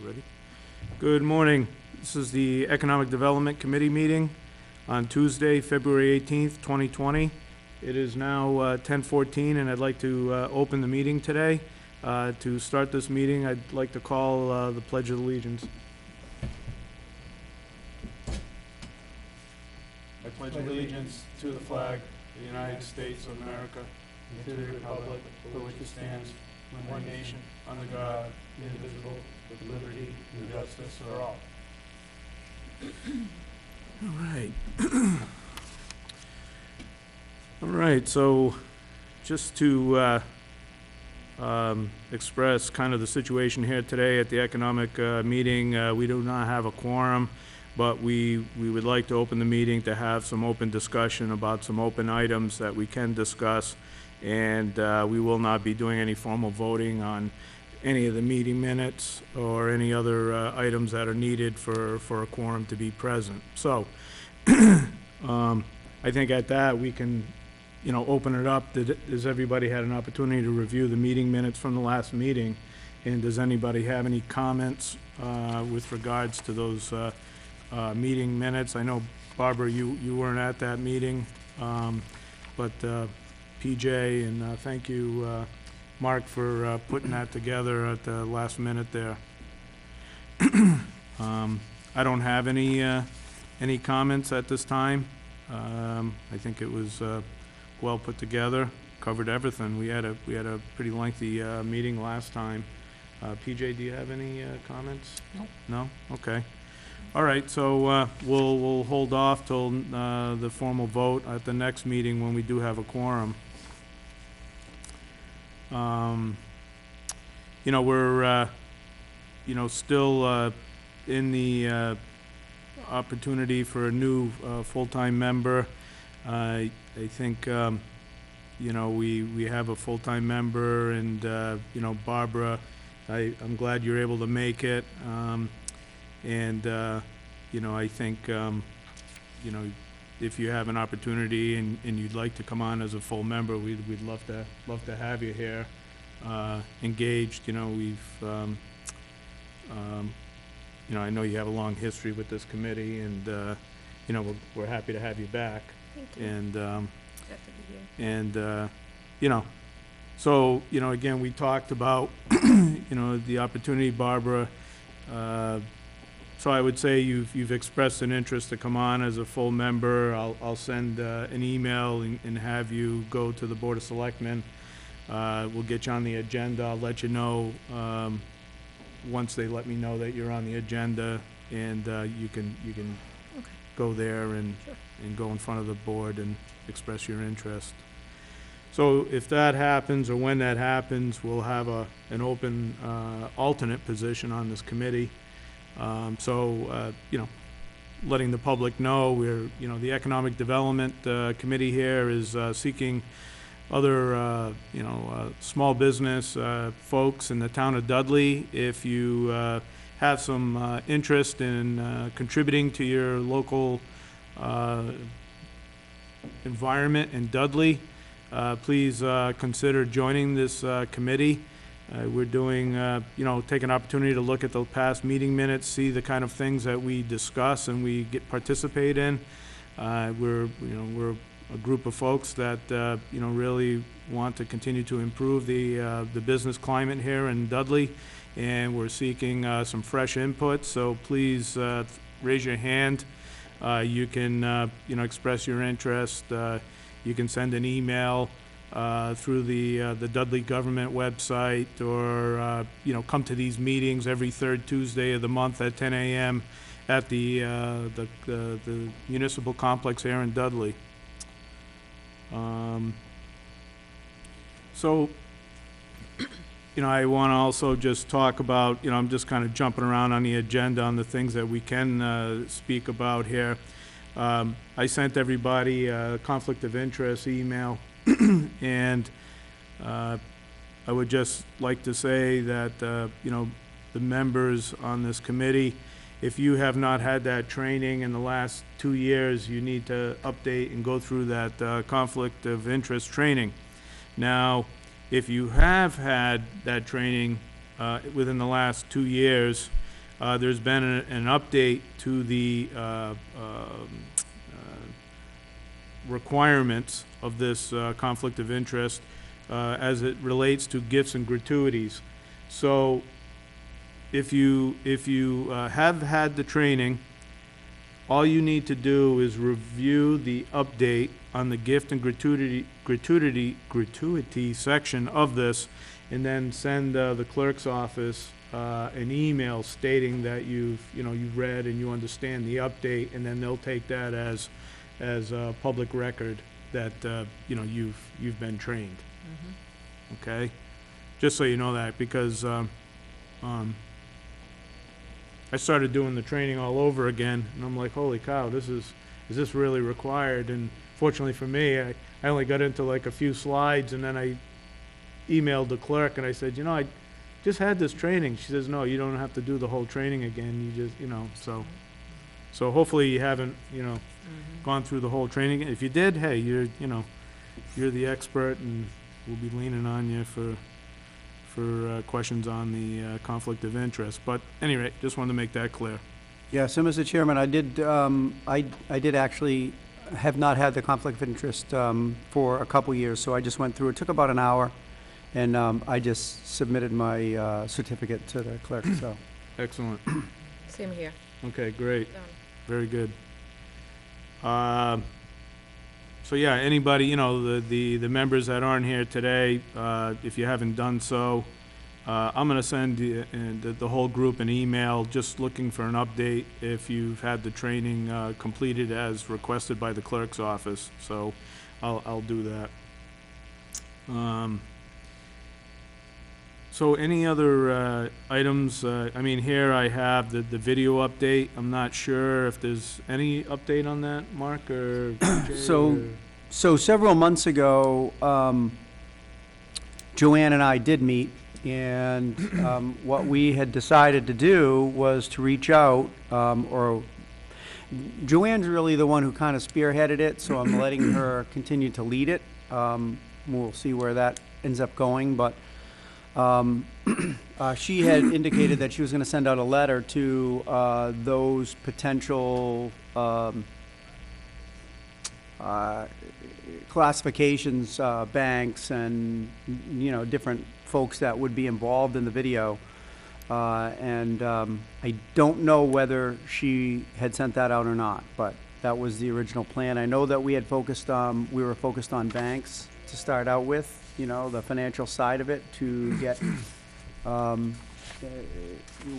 Ready? Good morning. This is the Economic Development Committee meeting on Tuesday, February 18th, 2020. It is now 10:14, and I'd like to open the meeting today. To start this meeting, I'd like to call the Pledge of Allegiance. I pledge allegiance to the flag of the United States of America, and to the republic for which it stands, one nation, under God, indivisible, with liberty and justice for all. All right. All right, so just to express kind of the situation here today at the economic meeting, we do not have a quorum, but we would like to open the meeting to have some open discussion about some open items that we can discuss, and we will not be doing any formal voting on any of the meeting minutes or any other items that are needed for a quorum to be present. So I think at that we can, open it up. Has everybody had an opportunity to review the meeting minutes from the last meeting? And does anybody have any comments with regards to those meeting minutes? I know, Barbara, you weren't at that meeting, but PJ, and thank you, Mark, for putting that together at the last minute there. I don't have any comments at this time. I think it was well put together, covered everything. We had a pretty lengthy meeting last time. PJ, do you have any comments? No. No? Okay. All right, so we'll hold off till the formal vote at the next meeting when we do have a quorum. We're still in the opportunity for a new full-time member. I think we have a full-time member, and Barbara, I'm glad you're able to make it, I think if you have an opportunity and you'd like to come on as a full member, we'd love to have you here, engaged. I know you have a long history with this committee, and we're happy to have you back. Thank you. And Glad to be here. so again, we talked about the opportunity, Barbara. So I would say you've expressed an interest to come on as a full member. I'll send an email and have you go to the Board of Selectmen. We'll get you on the agenda. I'll let you know once they let me know that you're on the agenda, and you can Okay. go there and Sure. and go in front of the board and express your interest. So if that happens, or when that happens, we'll have an open alternate position on this committee. Letting the public know, the Economic Development Committee here is seeking other, small business folks in the town of Dudley. If you have some interest in contributing to your local environment in Dudley, please consider joining this committee. We're doing, take an opportunity to look at the past meeting minutes, see the kind of things that we discuss and we participate in. We're a group of folks that, really want to continue to improve the business climate here in Dudley, and we're seeking some fresh input. So please raise your hand. You can, express your interest. You can send an email through the Dudley government website, or come to these meetings every third Tuesday of the month at 10 a.m. at the municipal complex here in Dudley. I want to also just talk about, I'm just kind of jumping around on the agenda on the things that we can speak about here. I sent everybody a conflict of interest email, and I would just like to say that, the members on this committee, if you have not had that training in the last 2 years, you need to update and go through that conflict of interest training. Now, if you have had that training within the last 2 years, there's been an update to the requirements of this conflict of interest as it relates to gifts and gratuities. So if you have had the training, all you need to do is review the update on the gift and gratuity section of this, and then send the clerk's office an email stating that you've read and you understand the update, and then they'll take that as a public record that you've been trained. Okay, just so you know that, because I started doing the training all over again, and I'm like, holy cow, is this really required? And fortunately for me, I only got into like a few slides, and then I emailed the clerk and I said, I just had this training. She says, no, you don't have to do the whole training again. You just, so hopefully you haven't, gone through the whole training. If you did, hey, you're the expert, and we'll be leaning on you for questions on the conflict of interest. But anyway, just wanted to make that clear. Yeah, so Mr. Chairman, I did actually have not had the conflict of interest for a couple years, so I just went through. It took about an hour, and I just submitted my certificate to the clerk. So Excellent. Same here. Okay, great. Done. Very good. So yeah, anybody, the members that aren't here today, if you haven't done so, I'm gonna send the whole group an email just looking for an update if you've had the training completed as requested by the clerk's office. So I'll do that. So any other items? Here I have the video update. I'm not sure if there's any update on that, Mark, or Jay, So several months ago, Joanne and I did meet, and what we had decided to do was to reach out, or Joanne's really the one who kind of spearheaded it, so I'm letting her continue to lead it. We'll see where that ends up going, but she had indicated that she was going to send out a letter to those potential classifications, banks, and different folks that would be involved in the video. I don't know whether she had sent that out or not, but that was the original plan. I know that we were focused on banks to start out with, the financial side of it, to get,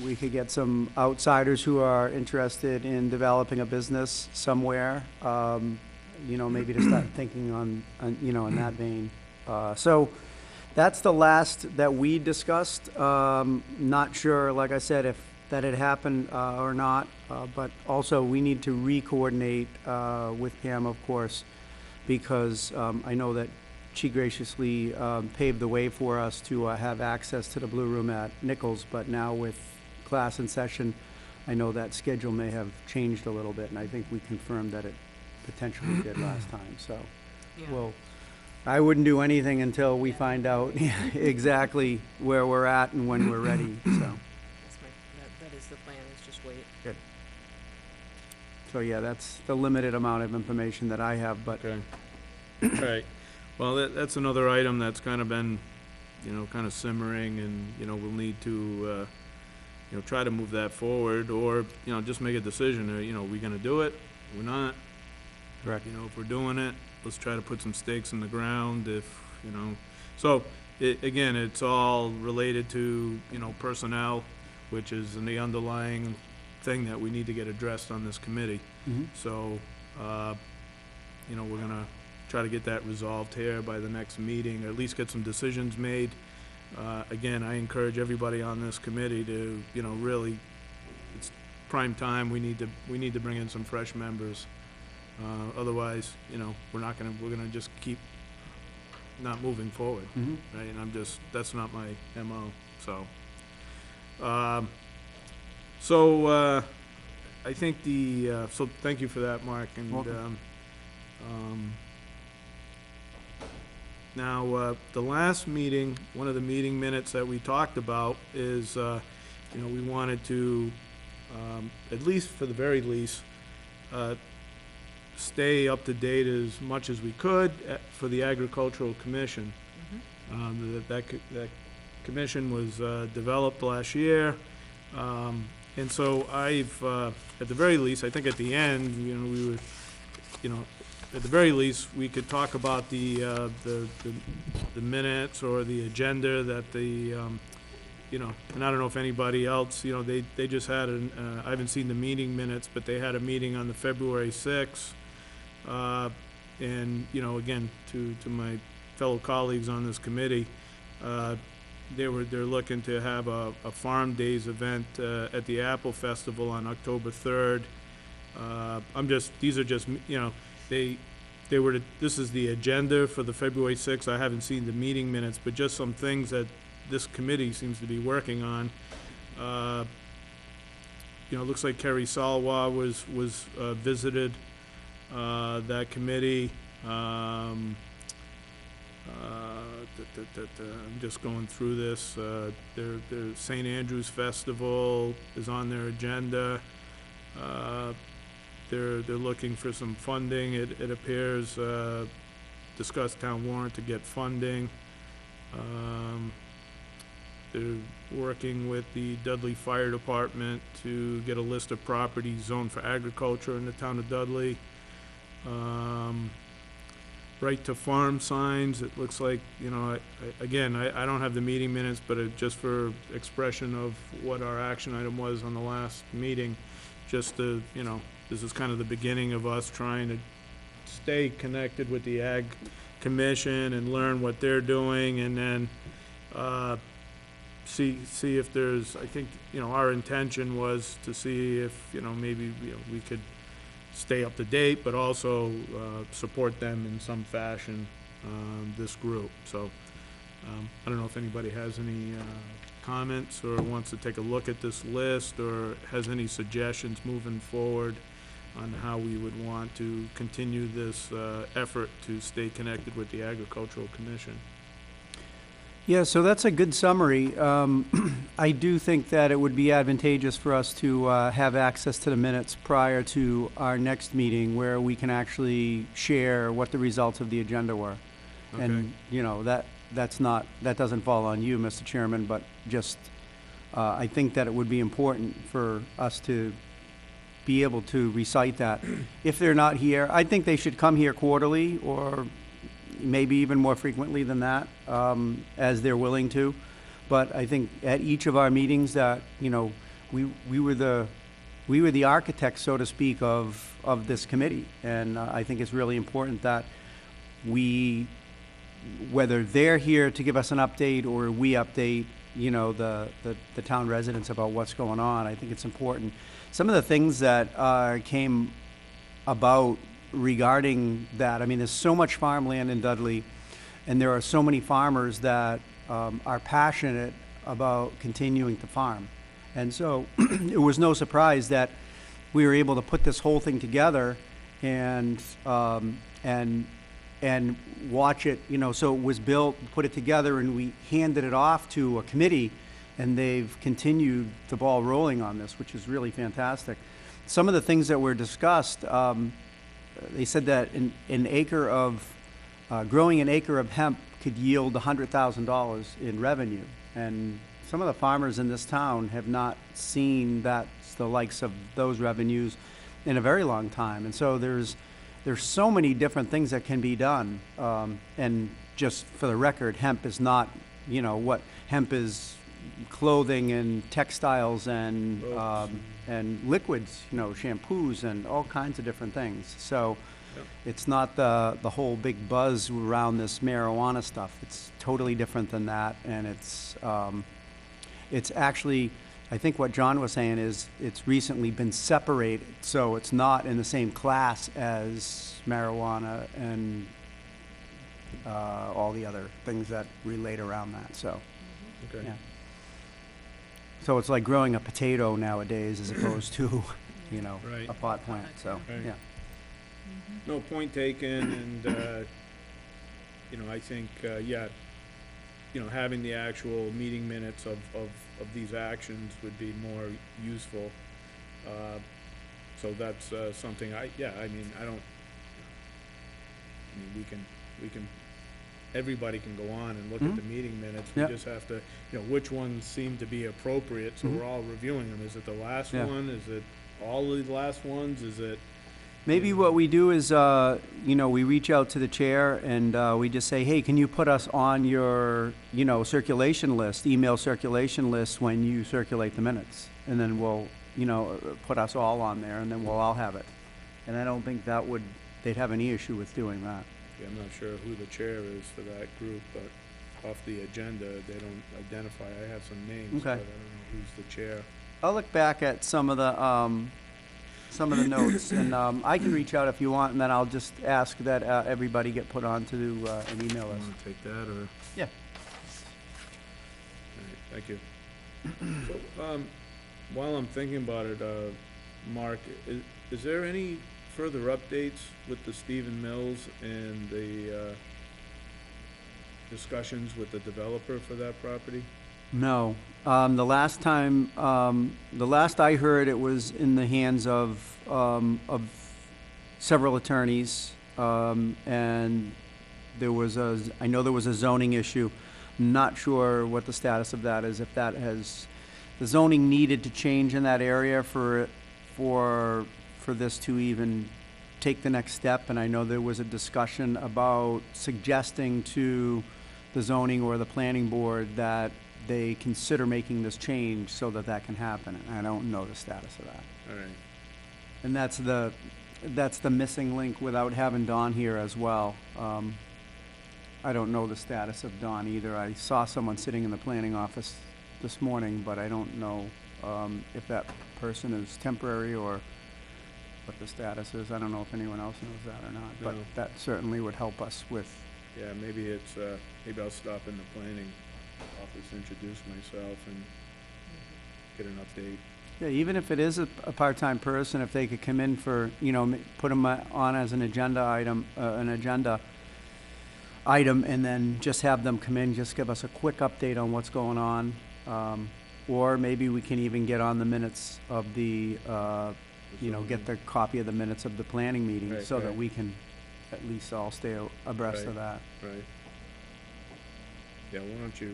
we could get some outsiders who are interested in developing a business somewhere, maybe to start thinking on in that vein. So that's the last that we discussed. Not sure, like I said, if that had happened or not, but also we need to re-coordinate with Pam, of course, because I know that she graciously paved the way for us to have access to the Blue Room at Nichols, but now with class in session, I know that schedule may have changed a little bit, and I think we confirmed that it potentially did last time. So, well, I wouldn't do anything until we find out exactly where we're at and when we're ready. So. That is the plan, is just wait. Good. So yeah, that's the limited amount of information that I have, but. Okay. All right. Well, that's another item that's kind of been, kind of simmering, and, we'll need to, try to move that forward, or, just make a decision. Are we gonna do it? We're not. Correct. If we're doing it, let's try to put some stakes in the ground. So again, it's all related to, personnel, which is the underlying thing that we need to get addressed on this committee. Mm-hmm. So, we're gonna try to get that resolved here by the next meeting, or at least get some decisions made. Again, I encourage everybody on this committee to, really, it's prime time. We need to bring in some fresh members. Otherwise, we're gonna just keep not moving forward, Mm-hmm. right? And that's not my MO. So, I think so thank you for that, Mark. And Welcome. now, the last meeting, one of the meeting minutes that we talked about is, we wanted to at least for the very least, stay up to date as much as we could for the Agricultural Commission. That commission was developed last year. And so I've, at the very least, I think at the end, we were, at the very least, we could talk about the minutes or the agenda that and I don't know if anybody else, they just had I haven't seen the meeting minutes, but they had a meeting on the February 6th. And, again, to my fellow colleagues on this committee, they're looking to have a Farm Days event at the Apple Festival on October 3rd. These are just, this is the agenda for the February 6th. I haven't seen the meeting minutes, but just some things that this committee seems to be working on. It looks like Kerry Salwa was visited that committee. I'm just going through this. Their St. Andrew's Festival is on their agenda. They're looking for some funding. It appears. Discuss town warrant to get funding. They're working with the Dudley Fire Department to get a list of properties zoned for agriculture in the town of Dudley. Right to farm signs, it looks like, I don't have the meeting minutes, but just for expression of what our action item was on the last meeting, just to, this is kind of the beginning of us trying to stay connected with the Ag Commission and learn what they're doing, and then see if there's, I think, our intention was to see if, maybe, we could stay up to date, but also support them in some fashion, this group. So I don't know if anybody has any comments or wants to take a look at this list or has any suggestions moving forward on how we would want to continue this effort to stay connected with the Agricultural Commission. Yeah, so that's a good summary. I do think that it would be advantageous for us to have access to the minutes prior to our next meeting where we can actually share what the results of the agenda were. Okay. And, that doesn't fall on you, Mr. Chairman, but just, I think that it would be important for us to be able to recite that. If they're not here, I think they should come here quarterly or maybe even more frequently than that, as they're willing to. But I think at each of our meetings that, we were the architects, so to speak, of this committee. And I think it's really important that whether they're here to give us an update or we update, the town residents about what's going on, I think it's important. Some of the things that came about regarding that, there's so much farmland in Dudley, and there are so many farmers that are passionate about continuing to farm. And so it was no surprise that we were able to put this whole thing together and watch it, so it was built, put it together, and we handed it off to a committee, and they've continued the ball rolling on this, which is really fantastic. Some of the things that were discussed, they said that growing an acre of hemp could yield $100,000 in revenue. And some of the farmers in this town have not seen the likes of those revenues in a very long time. And so there's so many different things that can be done. And just for the record, hemp is not, what hemp is: clothing and textiles and liquids, shampoos and all kinds of different things. So it's not the whole big buzz around this marijuana stuff. It's totally different than that. And it's actually, I think what John was saying is it's recently been separated. So it's not in the same class as marijuana and all the other things that relate around that. So, Okay. yeah. So it's like growing a potato nowadays as opposed to, Right. a pot plant. So, Right. yeah. No, point taken, and, I think, having the actual meeting minutes of these actions would be more useful. So that's, something I mean, I don't, I mean, we can, everybody can go on and look at the meeting minutes. We Yep. just have to, which ones seem to be appropriate, so we're all reviewing them. Is it the last Yeah. one? Is it all of the last ones? Is it? Maybe what we do is, we reach out to the chair and we just say, hey, can you put us on your, circulation list, email circulation list when you circulate the minutes? And then we'll, put us all on there and then we'll all have it. And I don't think they'd have any issue with doing that. Yeah, I'm not sure who the chair is for that group, but off the agenda, they don't identify. I have some names, Okay. but I don't know who's the chair. I'll look back at some of the notes, and I can reach out if you want, and then I'll just ask that everybody get put onto an email You list. want to take that, or? Yeah. All right, thank you. So, while I'm thinking about it, Mark, is there any further updates with the Stephen Mills and the discussions with the developer for that property? No. The last I heard, it was in the hands of several attorneys, and I know there was a zoning issue. Not sure what the status of that is, if the zoning needed to change in that area for this to even take the next step, and I know there was a discussion about suggesting to the zoning or the planning board that they consider making this change so that can happen, and I don't know the status of that. All right. And that's the missing link without having Dawn here as well. I don't know the status of Dawn either. I saw someone sitting in the planning office this morning, but I don't know if that person is temporary or what the status is. I don't know if anyone else knows that or not, but No. that certainly would help us with. Yeah, maybe maybe I'll stop in the planning office, introduce myself, and get an update. Yeah, even if it is a part-time person, if they could come in for, put them on as an agenda item, and then just have them come in, just give us a quick update on what's going on. Or maybe we can even get on the minutes of the, get the copy of the minutes of the planning meeting, Right, so that right. we can at least all stay abreast of that. Right. Yeah, why don't you,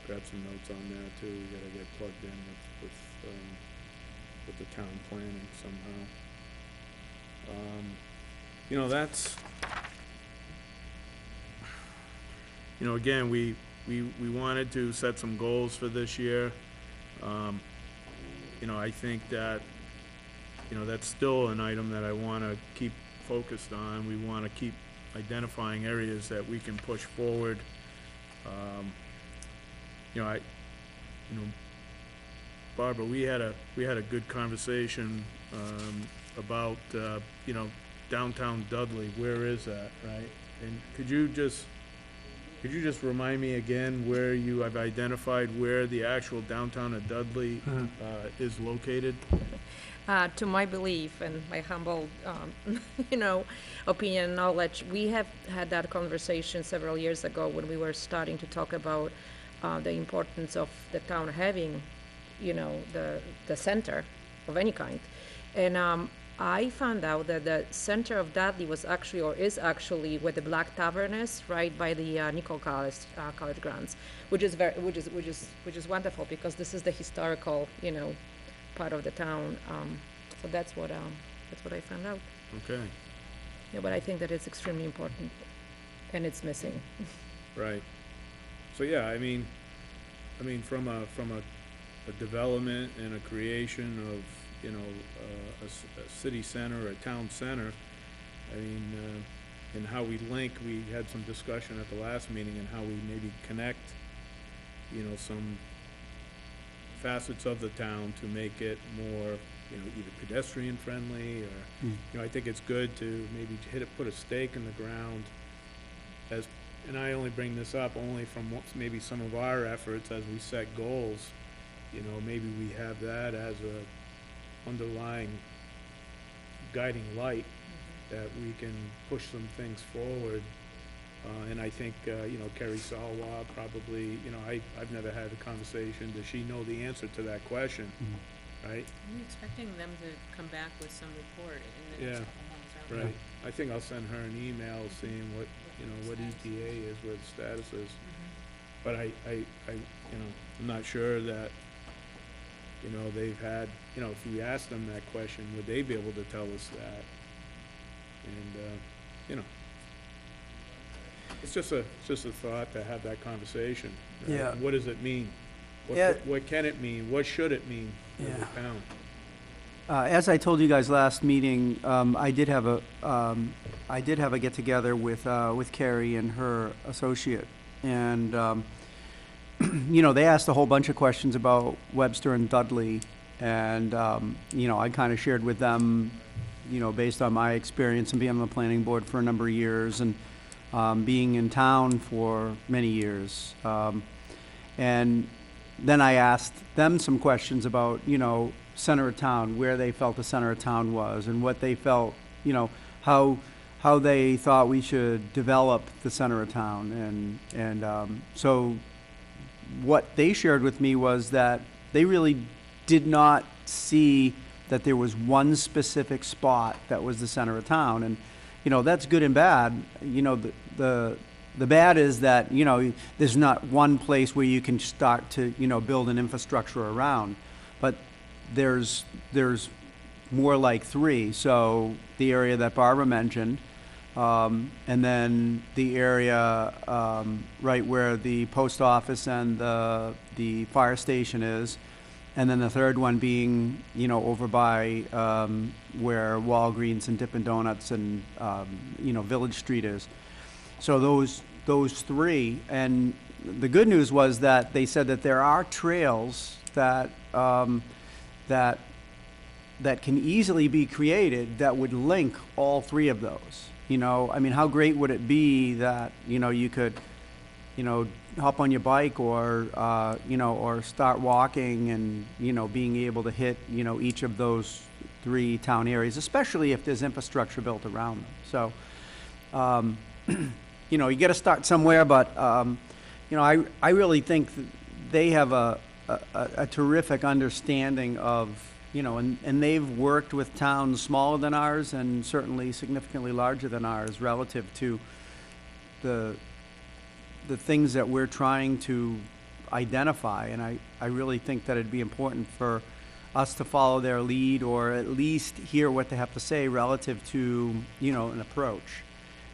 grab some notes on that too. We gotta get plugged in with the town planning somehow. That's, again, we wanted to set some goals for this year. I think that, that's still an item that I wanna keep focused on. We wanna keep identifying areas that we can push forward. Barbara, we had a good conversation, about, downtown Dudley. Where is that, right? And could you just remind me again where you have identified where the actual downtown of Dudley, is located? To my belief and my humble, opinion and knowledge, we have had that conversation several years ago when we were starting to talk about the importance of the town having, the center of any kind. And I found out that the center of Dudley was actually, or is actually, where the Black Tavern is, right by the Nicole College grounds, which is wonderful, because this is the historical, part of the town. So that's what I found out. Okay, Yeah, but I think that it's extremely important, and it's missing. right. So, yeah, I mean, from a development and a creation of, a city center, a town center, and how we link, we had some discussion at the last meeting, and how we maybe connect, some facets of the town to make it more, either pedestrian friendly, or, I think it's good to maybe put a stake in the ground and I only bring this up only from maybe some of our efforts as we set goals. Maybe we have that as a underlying guiding light, that we can push some things forward, And I think, Kerry Salwa probably, I've never had a conversation. Does she know the answer to that question, right? I'm expecting them to come back with some report in the next Yeah. couple months, aren't we? Right. I think I'll send her an email seeing what ETA is, where the status is. But I'm not sure that, they've had, if we asked them that question, would they be able to tell us that? And, it's just a thought to have that conversation. Right? Yeah. And what does it mean? Yeah. What can it mean? What should it mean for the Yeah. town? As I told you guys last meeting, I did have a get-together with Carrie and her associate. And, they asked a whole bunch of questions about Webster and Dudley. And, I kind of shared with them, based on my experience and being on the planning board for a number of years and being in town for many years. And then I asked them some questions about, center of town, where they felt the center of town was and what they felt, how they thought we should develop the center of town. And so what they shared with me was that they really did not see that there was one specific spot that was the center of town. And, that's good and bad. The bad is that, there's not one place where you can start to, build an infrastructure around. But there's more like three. So the area that Barbara mentioned, and then the area right where the post office and the fire station is, and then the third one being, over by where Walgreens and Dippin' Donuts and Village Street is. So those three, and the good news was that they said that there are trails that that can easily be created that would link all three of those. How great would it be that, you could, hop on your bike or, or start walking and, being able to hit, each of those three town areas, especially if there's infrastructure built around them. So, you got to start somewhere, but, I really think that they have a terrific understanding of, and they've worked with towns smaller than ours and certainly significantly larger than ours relative to the things that we're trying to identify. And I really think that it'd be important for us to follow their lead or at least hear what they have to say relative to, an approach.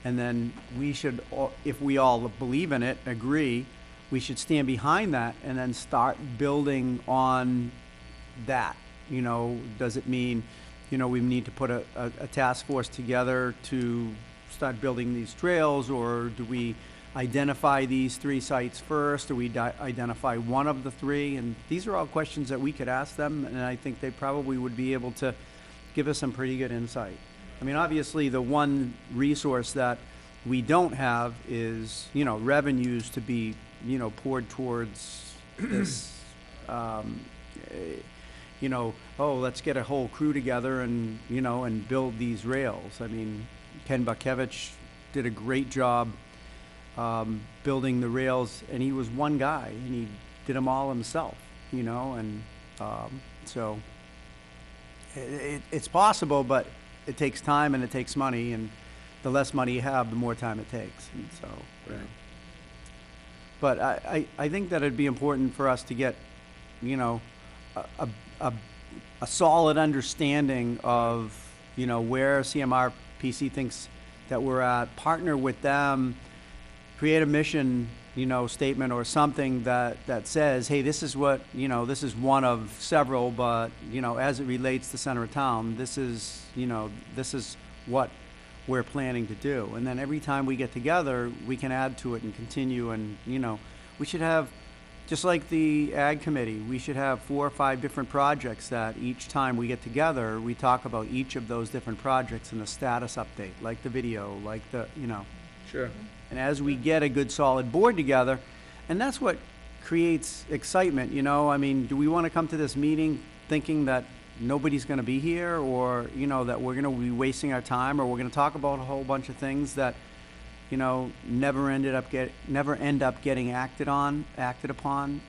And then we should, if we all believe in it, agree, we should stand behind that and then start building on that. Does it mean, we need to put a task force together to start building these trails, or do we identify these three sites first, or we identify one of the three? And these are all questions that we could ask them, and I think they probably would be able to give us some pretty good insight. Obviously, the one resource that we don't have is, revenues to be, poured towards this, let's get a whole crew together and, and build these rails. Ken Buckevich did a great job building the rails, and he was one guy, and he did them all himself, and so it's possible, but it takes time and it takes money, and the less money you have, the more time it takes, and so. Right. But I think that it'd be important for us to get, a solid understanding of, where CMRPC thinks that we're at, partner with them, create a mission, statement or something that says, hey, this is what, this is one of several, but, as it relates to center of town, this is what we're planning to do. And then every time we get together, we can add to it and continue. And, we should have, just like the Ag Committee, we should have 4 or 5 different projects that each time we get together, we talk about each of those different projects and the status update, like the video, like the, Sure. And as we get a good solid board together, and that's what creates excitement, do we want to come to this meeting thinking that nobody's going to be here, or, that we're going to be wasting our time, or we're going to talk about a whole bunch of things that, you know, never end up getting acted upon.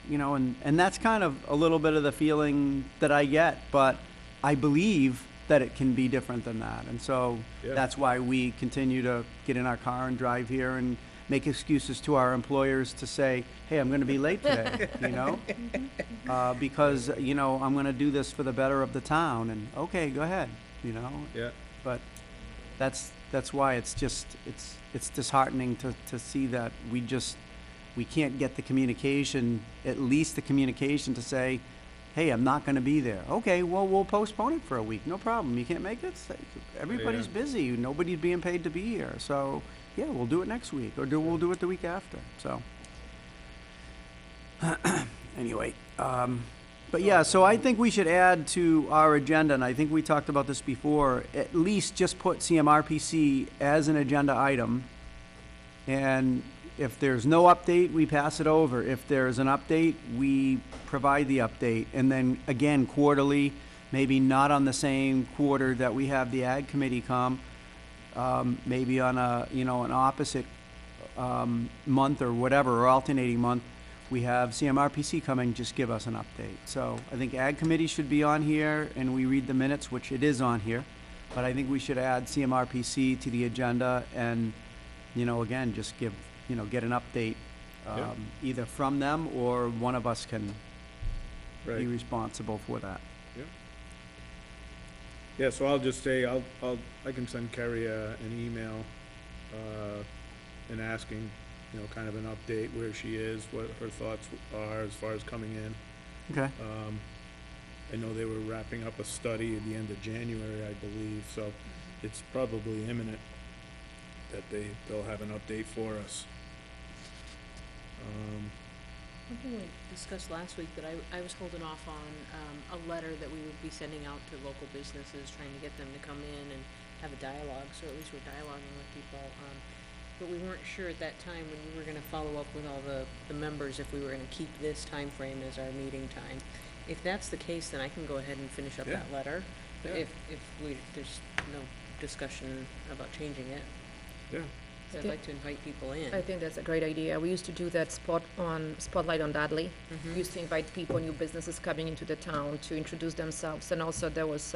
You know, and that's kind of a little bit of the feeling that I get, but I believe that it can be different than that. And so Yeah. that's why we continue to get in our car and drive here and make excuses to our employers to say, hey, I'm going to be late today, you know? Because, you know, I'm going to do this for the better of the town. And, okay, go ahead, you know? Yeah. But that's why it's just, it's disheartening to see that we can't get the communication, at least the communication to say, hey, I'm not gonna be there. Okay, well, we'll postpone it for a week, no problem. You can't make it? Everybody's Yeah. busy, nobody's being paid to be here, so, yeah, we'll do it next week, or we'll do it the week after, so. Anyway, but yeah, so I think we should add to our agenda, and I think we talked about this before, at least just put CMRPC as an agenda item, and if there's no update, we pass it over. If there's an update, we provide the update. And then, again, quarterly, maybe not on the same quarter that we have the Ag Committee come, maybe on an opposite month or whatever, or alternating month, we have CMRPC come and just give us an update. So I think Ag Committee should be on here, and we read the minutes, which it is on here. But I think we should add CMRPC to the agenda and, again, just get an update, either from them or one of us can be Right. responsible for that. Yeah, so I'll just say, I can send Kerry an email, and asking, kind of an update where she is, what her thoughts are as far as coming in. Okay. I know they were wrapping up a study at the end of January, I believe, so it's probably imminent that they'll have an update for us. Something we discussed last week that I was holding off on, a letter that we would be sending out to local businesses, trying to get them to come in and have a dialogue, so at least we're dialoguing with people. But we weren't sure at that time when we were gonna follow up with all the members, if we were gonna keep this time frame as our meeting time. If that's the case, then I can go ahead and finish up Yeah. that letter. But Yeah. if there's no discussion about changing it, Yeah, so I'd like to invite people in. I think that's a great idea. We used to do that Spotlight on Dudley. Mhm. We used to invite people, new businesses coming into the town to introduce themselves. And also there was,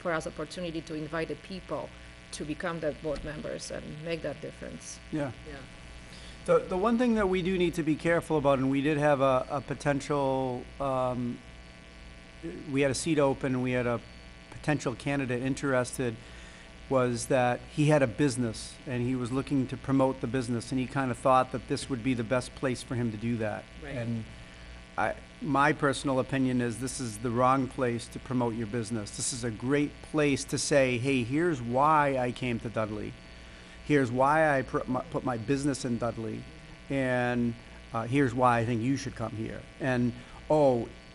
for us, opportunity to invite the people to become the board members and make that difference. Yeah. Yeah. The one thing that we do need to be careful about, and we did have a potential, we had a seat open, and we had a potential candidate interested, was that he had a business, and he was looking to promote the business, and he kind of thought that this would be the best place for him to do that. Right. And my personal opinion is this is the wrong place to promote your business. This is a great place to say, hey, here's why I came to Dudley. Here's why I put my business in Dudley, and here's why I think you should come here. And,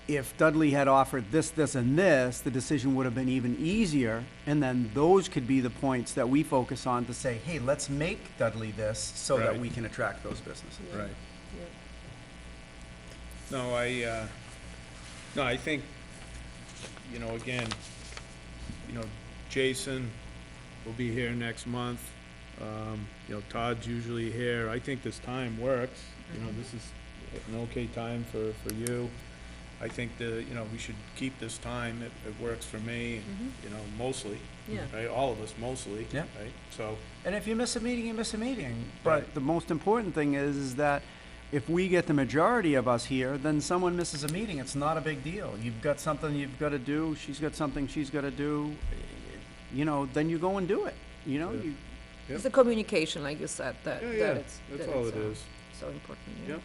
if Dudley had offered this, this, and this, the decision would have been even easier, and then those could be the points that we focus on to say, hey, let's make Dudley this so that Right. we can attract those businesses. right. Yeah. No, I think, again, Jason will be here next month. Todd's usually here. I think this time works. This is an okay time for you. I think we should keep this time. It works for me, and, mostly. Yeah. Right, all of us mostly. Yeah. Right, so, And if you miss a meeting, you miss a meeting. But Right. the most important thing is that if we get the majority of us here, then someone misses a meeting, it's not a big deal. You've got something you've got to do, she's got something she's got to do, then you go and do it, Yeah. you. Yep. It's the communication, like you said, that yeah, it's. that's that all it's, it is. So important, Yep.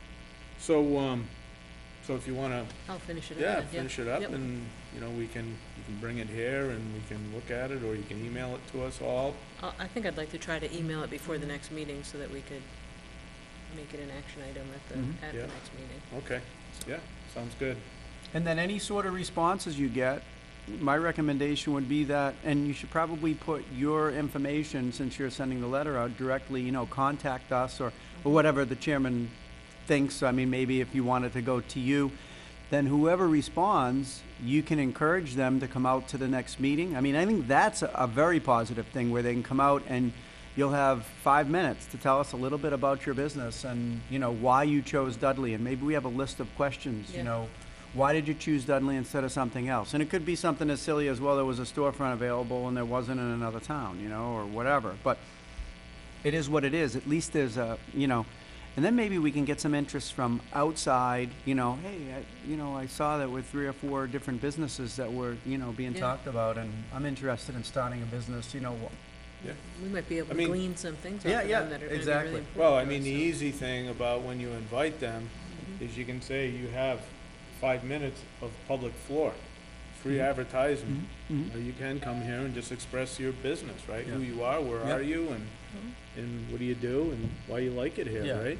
So if you wanna, I'll finish it up. yeah, then, finish it up, Yep. and, you can bring it here, and we can look at it, or you can email it to us all. I think I'd like to try to email it before the next meeting so that we could make it an action item at Mhm. the Yeah. next meeting. Okay, yeah, sounds good. And then any sort of responses you get, my recommendation would be that, and you should probably put your information, since you're sending the letter out, directly, contact us, or whatever the chairman thinks. I mean, maybe if you wanted to go to you, then whoever responds, you can encourage them to come out to the next meeting. I mean, I think that's a very positive thing, where they can come out and you'll have 5 minutes to tell us a little bit about your business and, you know, why you chose Dudley. And maybe we have a list of questions, you Yeah. know, why did you choose Dudley instead of something else? And it could be something as silly as, well, there was a storefront available and there wasn't in another town, you know, or whatever. But it is what it is. At least there's a, you know, and then maybe we can get some interest from outside, you know, hey, I saw that with 3 or 4 different businesses that were, you know, being Yeah. talked about, and I'm interested in starting a business, you know. We might be able I to mean- glean some things Yeah, off of yeah, them that are gonna be exactly. really important. Well, I to mean, us, the so- easy thing about when you invite them is you can say you have 5 minutes of public floor, free advertisement. Mhm. You can come here and just express your business, right? Who Yeah. you are, where Yeah. are you, and what do you do, and why you like it Yeah. here, right?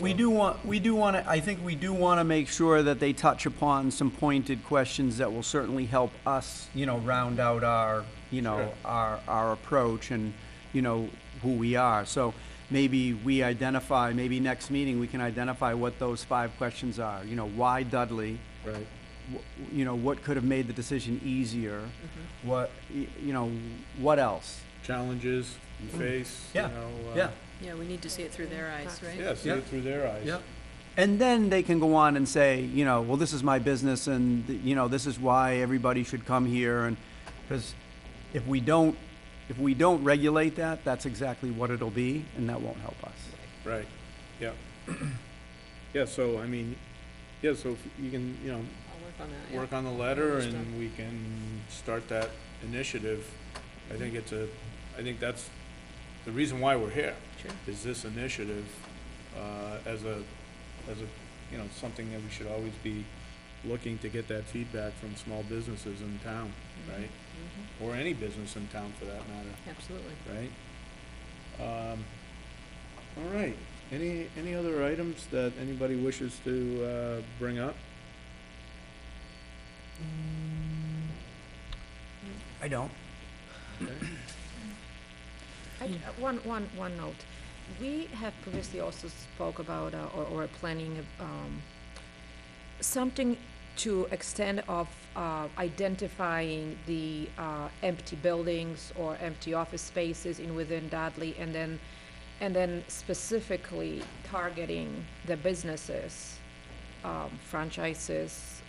We So- do want to, I think we do want to make sure that they touch upon some pointed questions that will certainly help us, you know, round out our, you know, Sure. our approach and, you know, who we are. So maybe we identify, maybe next meeting, we can identify what those 5 questions are. You know, why Dudley? Right. You know, what could have made the decision easier? What, you know, what else? Challenges you face, you Yeah. know. Yeah. Yeah, we need to see it through their eyes, right? Yeah, see Yeah. it through their eyes. And then they can go on and say, you know, well, this is my business and, you know, this is why everybody should come here. And, because if we don't regulate that, that's exactly what it'll be, and that won't help us. Right, yeah. Yeah, so, I mean, yeah, so if you can, you know, I'll work on that, yeah. work on the letter Stuff. and we can start that initiative. I think that's the reason why we're here, Sure. is this initiative, as a, you know, something that we should always be looking to get that feedback from small businesses in town, right? Mhm. Or any business in town for that matter, Absolutely. right? All right, any other items that anybody wishes to, bring up? I don't. Okay. One note. We have previously also spoke about, or planning, something to extent of identifying the empty buildings or empty office spaces within Dudley, and then specifically targeting the businesses, franchises,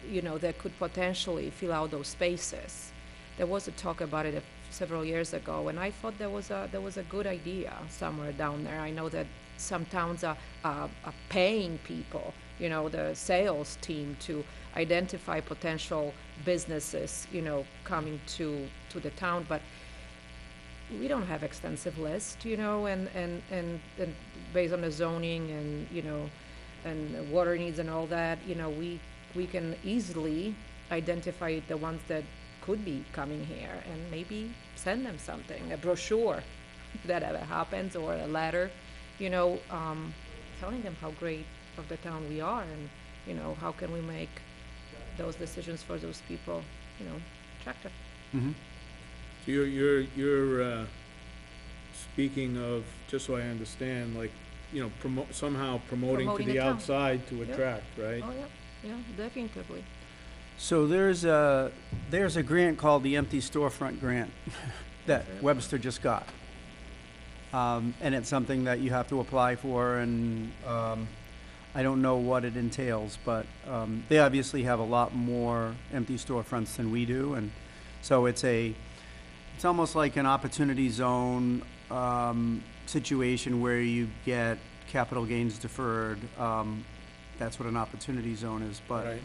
you know, that could potentially fill out those spaces. There was a talk about it several years ago, and I thought there was a good idea somewhere down there. I know that some towns are paying people, you know, the sales team to identify potential businesses, you know, coming to the town, but we don't have extensive list, you know, and based on the zoning and, you know, and water needs and all that, you know, we can easily identify the ones that could be coming here and maybe send them something, a brochure, if that ever happens, or a letter, you know, telling them how great of the town we are, and, you know, how can we make those decisions for those people, you know, attractive. Mm-hmm. So you're speaking of, just so I understand, like, you know, somehow promoting to Promoting the the town. outside to Yep. attract, right? Oh, yeah, definitively. So there's a grant called the Empty Storefront Grant that Webster just got. And it's something that you have to apply for, and I don't know what it entails, but they obviously have a lot more empty storefronts than we do, and so it's almost like an opportunity zone situation where you get capital gains deferred. That's what an opportunity zone is, but Right,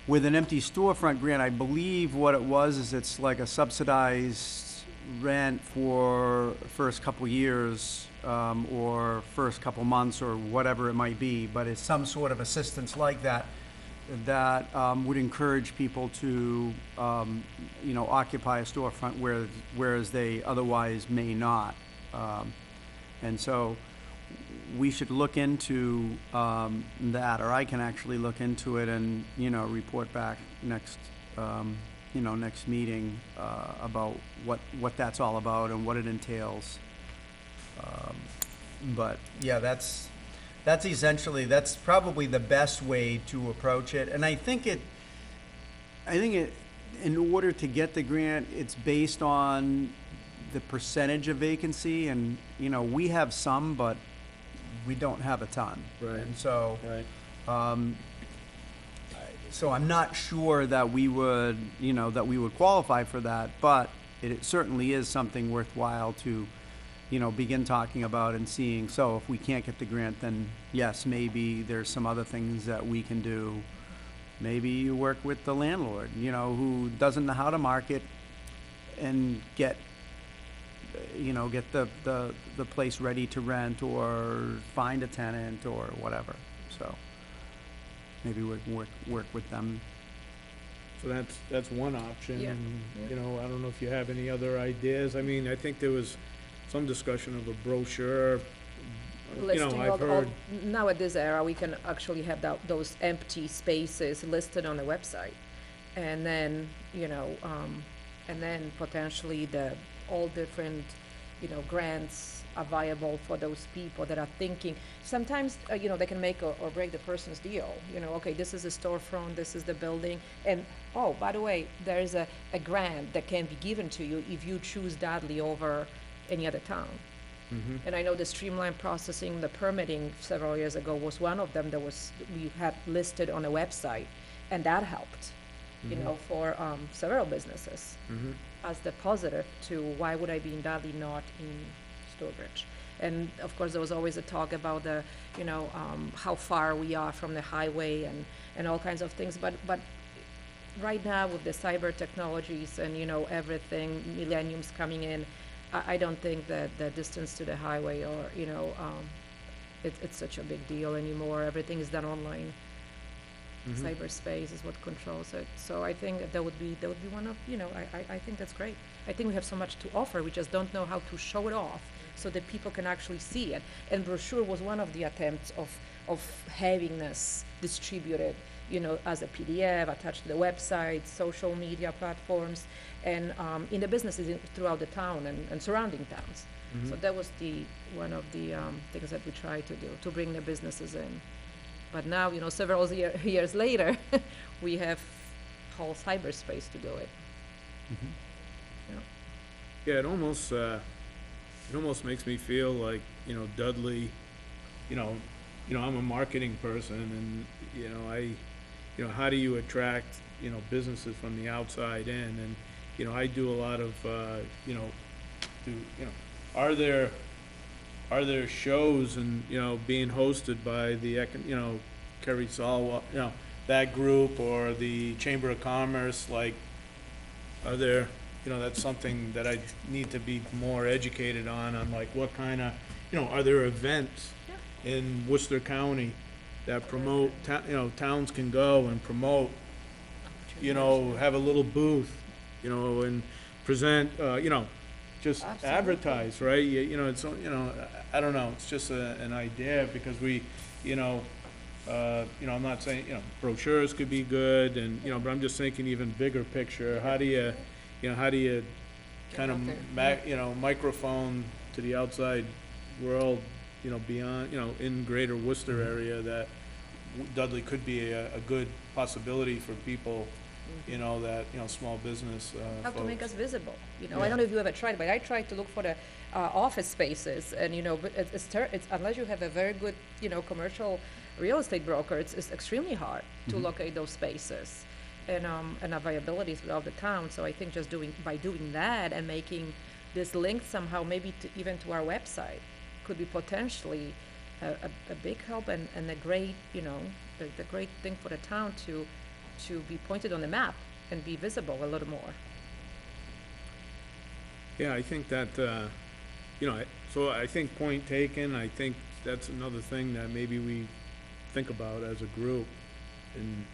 with an empty storefront grant, I believe what it was is it's like a subsidized rent for first couple years, or first couple months, or whatever it might be, but it's some sort of assistance like that would encourage people to, you know, occupy a storefront whereas they otherwise may not. And so we should look into that, or I can actually look into it and, you know, report back next meeting about what that's all about and what it entails. But yeah, that's probably the best way to approach it, and I think in order to get the grant, it's based on the percentage of vacancy, and, you know, we have some, but we don't have a ton. Right. And so, Right. so I'm not sure that we would, you know, that we would qualify for that, but it certainly is something worthwhile to, you know, begin talking about and seeing. So if we can't get the grant, then yes, maybe there's some other things that we can do. Maybe you work with the landlord, you know, who doesn't know how to market and get, you know, get the place ready to rent or find a tenant or whatever. So maybe we can work with them. So that's one option. Yeah, And, yeah. you know, I don't know if you have any other ideas. I mean, I think there was some discussion of a brochure. You know, Listing I've all, heard, now at this era, we can actually have those empty spaces listed on the website. And then, you know, and then potentially all different, you know, grants are viable for those people that are thinking. Sometimes, you know, they can make or break the person's deal. You know, okay, this is a storefront, this is the building, and, oh, by the way, there is a grant that can be given to you if you choose Dudley over any other town. Mhm. And I know the streamlined processing, the permitting several years ago was one of them that we had listed on a website, and that helped, you Mhm. know, for several businesses Mhm. as the positive to why would I be in Dudley, not in Sturbridge. And of course, there was always a talk about the, you know, how far we are from the highway and all kinds of things. But right now with the cyber technologies and, you know, everything, millenniums coming in, I don't think that the distance to the highway or, you know, it's such a big deal anymore. Everything is done online. Mhm. Cyberspace is what controls it. So I think that would be one of, you know, I think that's great. I think we have so much to offer. We just don't know how to show it off so that people can actually see it. And Brochure was one of the attempts of having this distributed, you know, as a PDF attached to the website, social media platforms, and in the businesses throughout the town and surrounding towns. So Mhm. that was one of the things that we tried to do, to bring the businesses in. But now, you know, several years later, we have whole cyberspace to do it. Yeah, it almost makes me feel like, you know, Dudley, you know, I'm a marketing person and, you know, how do you attract, you know, businesses from the outside in? And, you know, I do a lot of, you know, are there shows and, you know, being hosted by you know, Kerry Salwa, you know, that group or the Chamber of Commerce, like, are there, you know, that's something that I need to be more educated on like what kind of, you know, are there events in Worcester County that promote, you know, towns can go and promote, you know, have a little booth, you know, and present, you know, just Absolutely. advertise, right? You know, it's, you know, I don't know, it's just an idea because we, you know, I'm not saying, you know, brochures could be good and, you know, but I'm just thinking even bigger picture. How do you kind of, out there. you know, microphone to the outside world, you know, beyond, you know, in greater Worcester area that Dudley could be a good possibility for people, you know, that, you know, small business, How to make folks. us visible, you know, Yeah. I don't know if you ever tried, but I tried to look for the office spaces, and, you know, but it's unless you have a very good, you know, commercial real estate broker, it's extremely hard to locate those spaces and availability throughout the town. So I think just by doing that and making this link somehow maybe even to our website could be potentially a big help and a great, you know, the great thing for the town to be pointed on the map and be visible a little more. Yeah, I think that, you know, so I think point taken, I think that's another thing that maybe we think about as a group. And,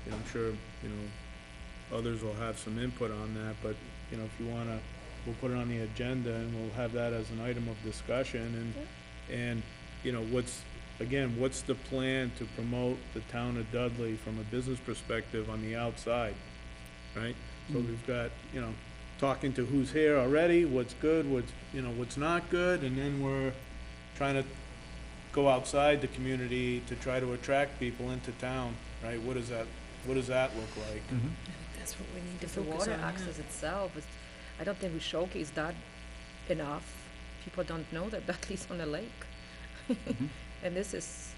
you know, I'm sure, you know, others will have some input on that, but, you know, if you wanna, we'll put it on the agenda and we'll have that as an item of discussion and, you know, what's the plan to promote the town of Dudley from a business perspective on the outside, right? So we've got, you know, talking to who's here already, what's good, what's not good, and then we're trying to go outside the community to try to attract people into town, right? What does that look like? That's what we need to Because the focus water on, yeah. access itself is, I don't think we showcase that enough. People don't know that Dudley's on a lake. Mhm. And this is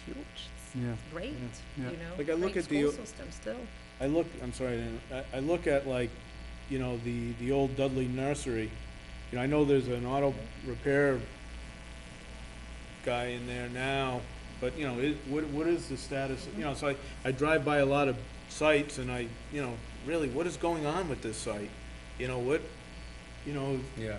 huge. It's Yeah. great, Yeah. you know, Like, I look great at the school o- system still. I'm sorry, Dan. I look at, like, you know, the old Dudley nursery. You know, I know there's an auto repair guy in there now, but, you know, what is the status? You know, so I drive by a lot of sites and you know, really, what is going on with this site? You know, Yeah.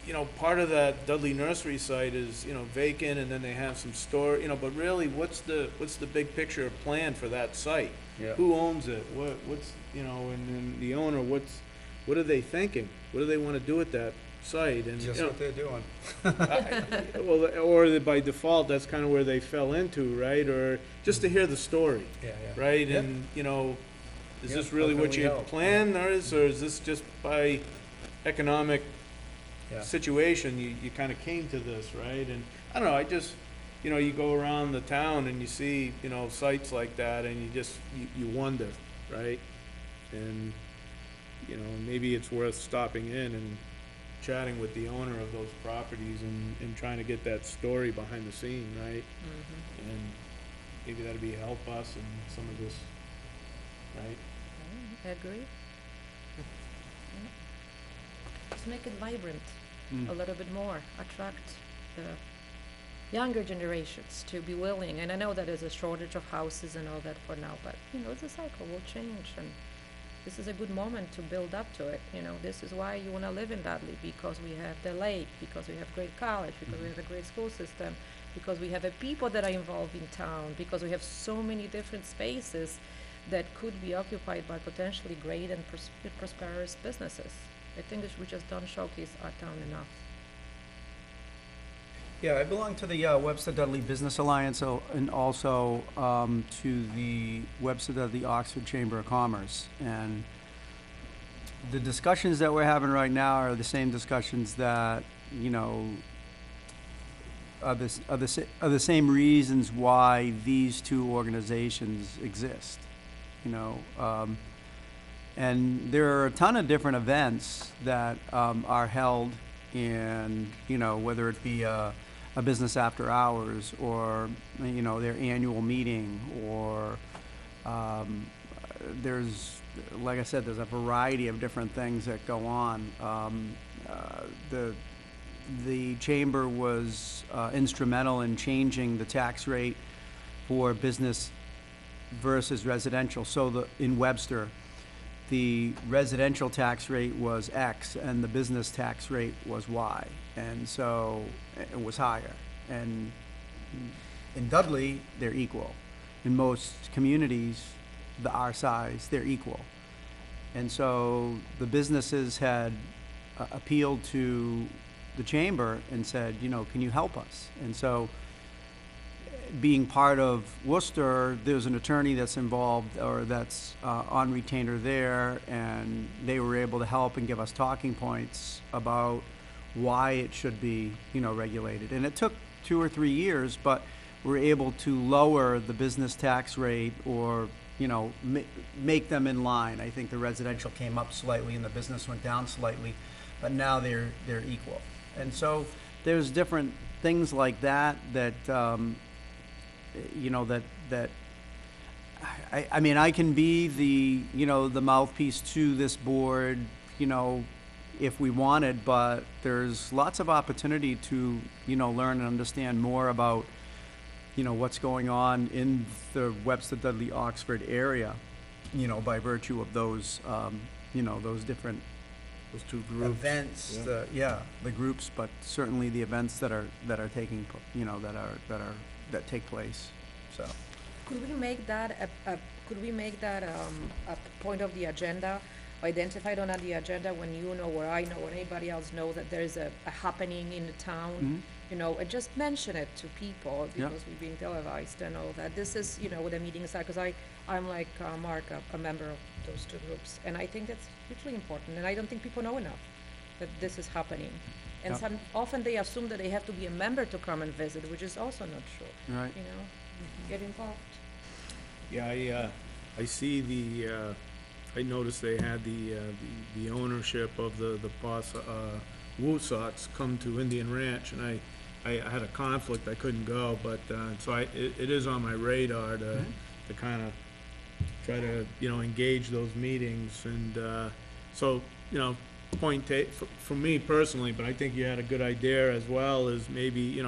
you know, part of that Dudley nursery site is, you know, vacant, and then they have some store, you know, but really, what's the big picture plan for that site? Yeah. Who owns it? What's, you know, and then the owner, what are they thinking? What do they wanna do with that site? And, you Just know, what they're doing. well, or by default, that's kinda where they fell into, right? Or just to hear the story, Yeah, yeah. right? Yep. And, you know, is Yep, this how really can what we you help? planned, or is this just by economic Yeah. situation, you kind of came to this, right? And I don't know, you know, you go around the town and you see, you know, sites like that, and you wonder, right? And, you know, maybe it's worth stopping in and chatting with the owner of those properties and trying to get that story behind the scene, right? Mm-hmm. And maybe that'd be help us in some of this, right? I agree. Just make it vibrant Mm. a little bit more, attract the younger generations to be willing. And I know that there's a shortage of houses and all that for now, but, you know, it's a cycle, will change. And this is a good moment to build up to it. You know, this is why you want to live in Dudley, because we have the lake, because we have great college, because we have a great school system, because we have a people that are involved in town, because we have so many different spaces that could be occupied by potentially great and prosperous businesses. I think we just don't showcase our town enough. Yeah, I belong to the Webster Dudley Business Alliance and also to the Webster Dudley Oxford Chamber of Commerce. And the discussions that we're having right now are the same discussions that, you know, are the same reasons why these two organizations exist, you know. And there are a ton of different events that are held in, you know, whether it be a business after hours or, you know, their annual meeting or there's, like I said, there's a variety of different things that go on. The chamber was instrumental in changing the tax rate for business versus residential. So in Webster, the residential tax rate was X and the business tax rate was Y. And so it was higher. And in Dudley, they're equal. In most communities, our size, they're equal. And so the businesses had appealed to the chamber and said, you know, can you help us? And so being part of Worcester, there's an attorney that's involved or that's on retainer there, and they were able to help and give us talking points about why it should be, you know, regulated. And it took 2 or 3 years, but we're able to lower the business tax rate or, you know, make them in line. I think the residential came up slightly and the business went down slightly, but now they're equal. And so there's different things like that you know, that I mean, I can be the, you know, the mouthpiece to this board, you know, if we wanted, but there's lots of opportunity to, you know, learn and understand more about, you know, what's going on in the Webster Dudley Oxford area, you know, by virtue of those, you know, those different Those two groups. events, Yeah. the groups, but certainly the events that are taking, you know, that take place, so. Could we make that a point of the agenda, identified on the agenda when you know, or I know, or anybody else know that there's a happening in the town? Mhm. You know, and just mention it to people Yeah. because we're being televised and all that. This is, you know, what the meetings are, because I'm like Mark, a member of those two groups, and I think that's hugely important, and I don't think people know enough that this is happening. And Yeah. often they assume that they have to be a member to come and visit, which is also not true, Right. you know? Get involved. Yeah, I see the I noticed they had the ownership of the Woo Sox come to Indian Ranch, and I had a conflict, I couldn't go, but, so it is on my radar to kind of try to, engage those meetings, and, so, for me personally, but I think you had a good idea as well, is maybe,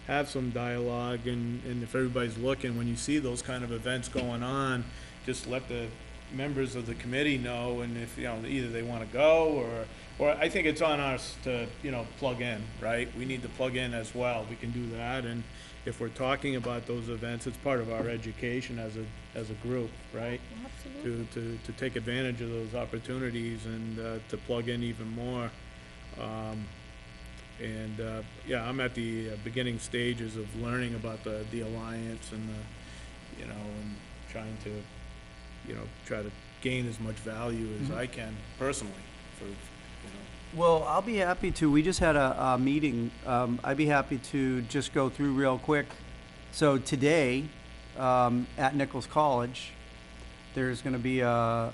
have some dialogue, and if everybody's looking, when you see those kind of events going on, just let the members of the committee know, and if, either they want to go, or I think it's on us to, plug in, right? We need to plug in as well. We can do that, and if we're talking about those events, it's part of our education as a group, right? Absolutely. To take advantage of those opportunities and, to plug in even more. Yeah, I'm at the beginning stages of learning about the Alliance and and trying to, try to gain as much value as I can personally for, Well, I'll be happy to. We just had a meeting. I'd be happy to just go through real quick. So today, at Nichols College, there's going to be a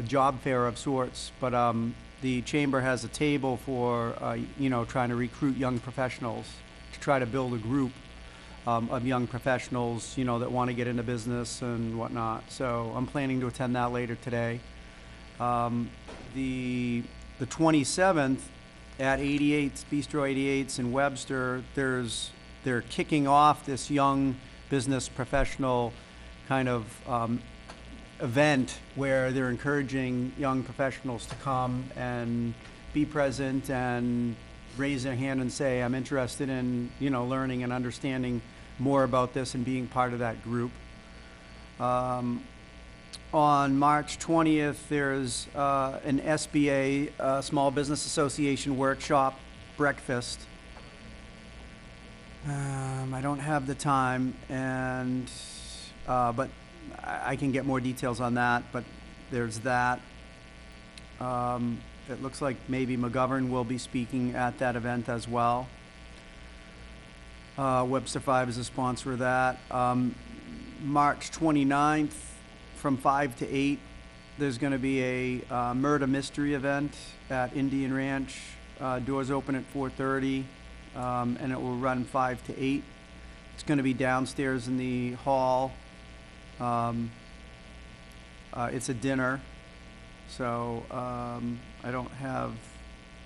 job fair of sorts, but the chamber has a table for, trying to recruit young professionals to try to build a group of young professionals, that want to get into business and whatnot. So I'm planning to attend that later today. The 27th at 88's, Bistro 88's in Webster, they're kicking off this young business professional kind of event where they're encouraging young professionals to come and be present and raise their hand and say, I'm interested in, learning and understanding more about this and being part of that group. On March 20th, there's an SBA, Small Business Association workshop breakfast. I don't have the time, and but I can get more details on that, but there's that. It looks like maybe McGovern will be speaking at that event as well. Webster 5 is a sponsor of that. March 29th, from 5 to 8, there's going to be a murder mystery event at Indian Ranch. Doors open at 4:30, and it will run 5 to 8. It's going to be downstairs in the hall. It's a dinner, so I don't have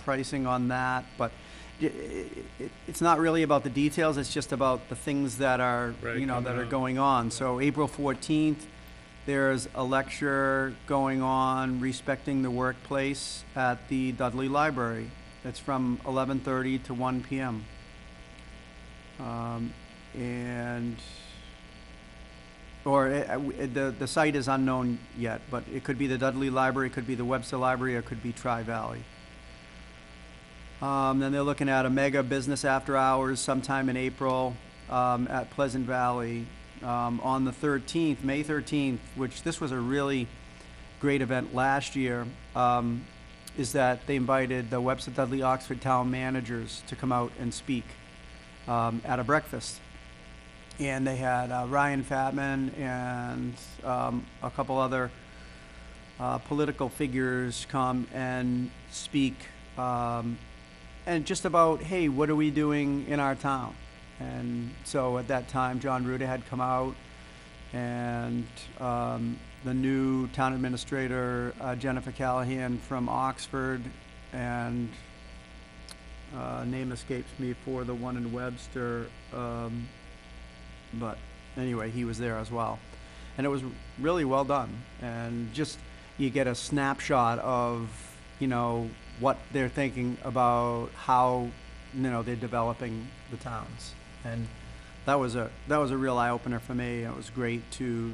pricing on that, but it's not really about the details. It's just about the things that are, that are going on. So April 14th, there's a lecture going on respecting the workplace at the Dudley Library. It's from 11:30 to 1 p.m. The site is unknown yet, but it could be the Dudley Library, it could be the Webster Library, or it could be Tri-Valley. Then they're looking at a mega business after hours sometime in April at Pleasant Valley. On the 13th, May 13th, which this was a really great event last year, is that they invited the Webster Dudley Oxford town managers to come out and speak at a breakfast. And they had Ryan Fatman and a couple other political figures come and speak, and just about, hey, what are we doing in our town? And so at that time, John Ruda had come out, and the new town administrator, Jennifer Callahan from Oxford, and name escapes me for the one in Webster, but anyway, he was there as well. And it was really well done. And just, you get a snapshot of, what they're thinking about how, they're developing the towns. And that was a real eye-opener for me. It was great to,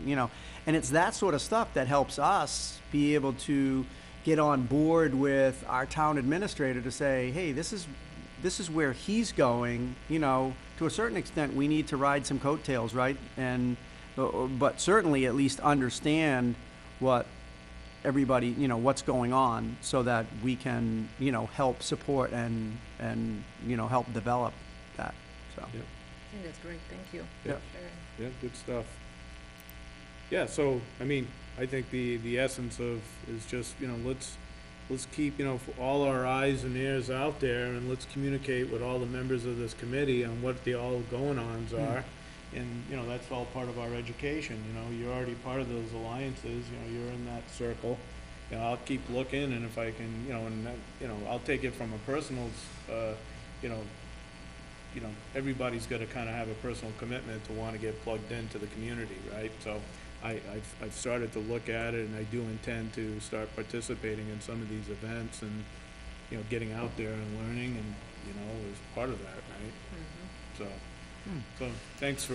and it's that sort of stuff that helps us be able to get on board with our town administrator to say, hey, this is where he's going. To a certain extent, we need to ride some coattails, right? And but certainly at least understand what everybody, what's going on, so that we can, help support and help develop that. So. Yep. I think that's great, thank you. Yeah. for sharing. Yeah, good stuff. Yeah, so, I mean, I think the essence of, is just, you know, let's keep, you know, all our eyes and ears out there, and let's communicate with all the members of this committee on what the all going-ons are. And, you know, that's all part of our education, you know, you're already part of those alliances, you know, you're in that circle. You know, I'll keep looking, and if I can, you know, and, you know, I'll take it from a personal, you know, everybody's gotta kinda have a personal commitment to wanna get plugged into the community, right? So I've started to look at it, and I do intend to start participating in some of these events and, you know, getting out there and learning, and, you know, as part of that, right? So, thanks for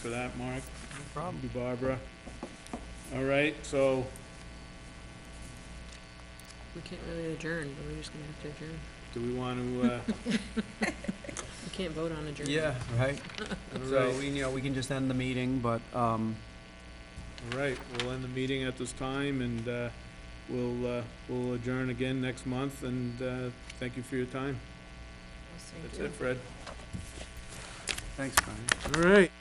that, Mark. No problem. Thank you, Barbara. All right, so, We can't really adjourn, but we're just gonna have to adjourn. do we want to, We can't vote on adjournment. Yeah, right. all So, right, you know, we can just end the meeting, but, all right, we'll end the meeting at this time, and we'll adjourn again next month, and thank you for your time. Yes, thank That's you. it, Fred. thanks, Brian. All right.